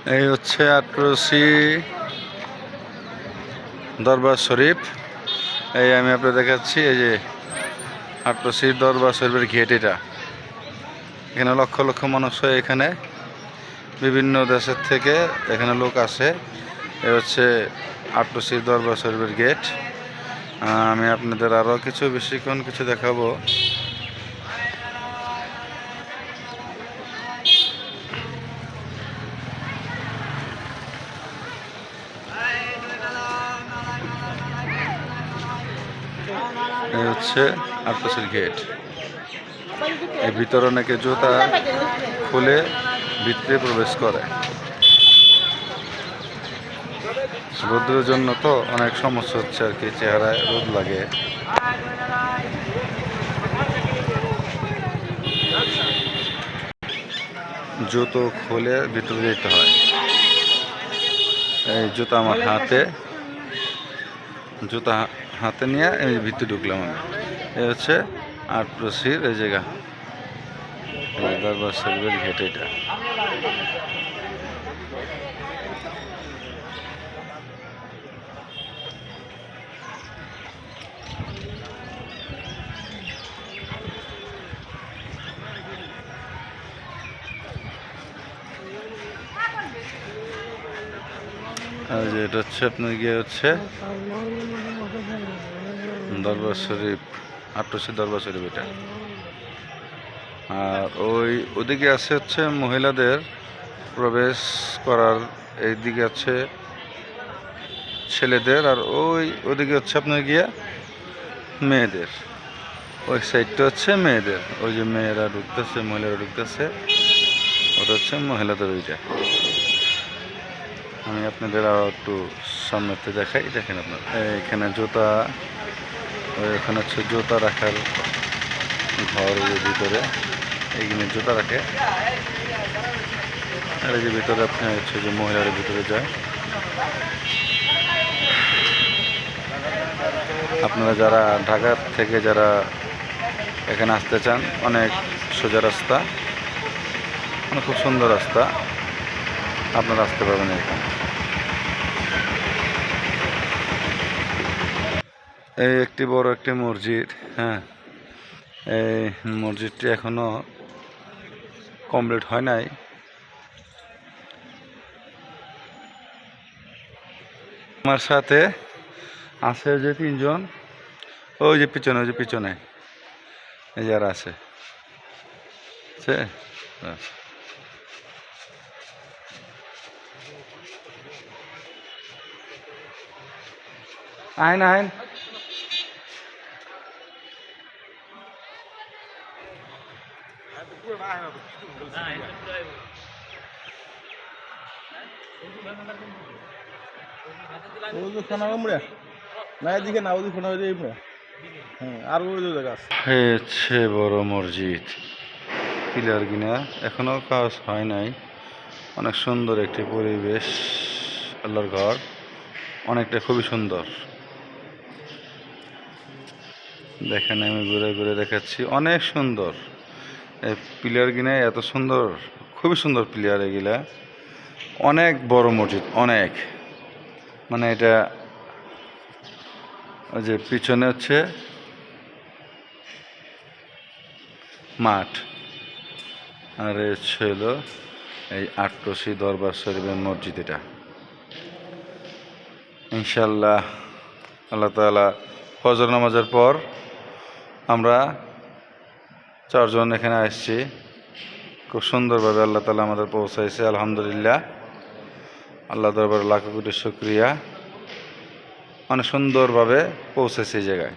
এই হচ্ছে আটরসি দরবার শরীফ। এই আমি আপনাদের দেখাচ্ছি, এই যে আটরসি দরবার শরীফের গেট। এটা এখানে লক্ষ লক্ষ মানুষ হয়, এখানে বিভিন্ন দেশের থেকে এখানে লোক আসে। এই হচ্ছে আটরসি দরবার শরীফের গেট। আমি আপনাদের আরও কিছু বেশিক্ষণ কিছু দেখাবো। এই হচ্ছে আটরসির গেট। এই ভিতরে অনেকে জুতা খুলে ভিতরে প্রবেশ করে। রোদের জন্য তো অনেক সমস্যা হচ্ছে আর কি, চেহারায় রোদ লাগে। জুতো খুলে ভিতরে যেতে হয়। এই জুতা আমার জুতা হাতে নিয়ে এই ভিতরে ঢুকলাম আমি। এই হচ্ছে আটরসির এই জায়গা, দরবার শরীফের ঘেটে। এটা আর যে এটা হচ্ছে আপনার গিয়ে হচ্ছে দরবার শরীফ, আটরসি দরবার শরীফ এটা। আর ওদিকে আছে হচ্ছে মহিলাদের প্রবেশ করার, এই দিকে আছে ছেলেদের, আর ওদিকে হচ্ছে আপনার গিয়া মেয়েদের। ওই সাইডটা হচ্ছে মেয়েদের, ওই যে মেয়েরা ঢুকতেছে, মহিলারা ঢুকতেছে, ওটা হচ্ছে মহিলাদের ওইটা। আমি আপনাদের আরও একটু সামনেতে দেখাই। দেখেন আপনার এখানে জুতা, এখানে হচ্ছে জুতা রাখার ঘর, ওই ভিতরে এইখানে জুতা রাখে। আর এই যে ভিতরে আপনার হচ্ছে যে মহিলারা ভিতরে যায়। আপনারা যারা ঢাকা থেকে যারা এখানে আসতে চান, অনেক সোজা রাস্তা, মানে খুব সুন্দর রাস্তা, আপনারা আসতে পারবেন এখানে। এই একটি বড় একটি মসজিদ। হ্যাঁ, এই মসজিদটি এখনো কমপ্লিট হয় নাই। আমার সাথে আছে যে তিনজন, ওই যে পিছনে এই যারা আছে। আইন হচ্ছে বড় মসজিদ, পিলার কিনা এখনো কাজ হয় নাই। অনেক সুন্দর একটি পরিবেশ, আল্লাহর ঘর, অনেকটা খুবই সুন্দর। দেখেন আমি ঘুরে ঘুরে দেখাচ্ছি, অনেক সুন্দর এই পিলার কিনা, এত সুন্দর, খুবই সুন্দর পিলার এগুলা। অনেক বড় মসজিদ, অনেক, মানে এটা ওই যে পিছনে হচ্ছে মাঠ, আর ছিল এই আটরসি দরবার শরীফের মসজিদ। এটা ইনশাল্লাহ আল্লাহ তাআলা ফজর নামাজের পর আমরা 4 জন এখানে আসছি। খুব সুন্দরভাবে আল্লাহ তাআলা আমাদের পৌঁছাইছে, আলহামদুলিল্লাহ। আল্লাহ দরবারে লাখ কোটি শুকরিয়া, অনেক সুন্দরভাবে পৌঁছেছে এই জায়গায়।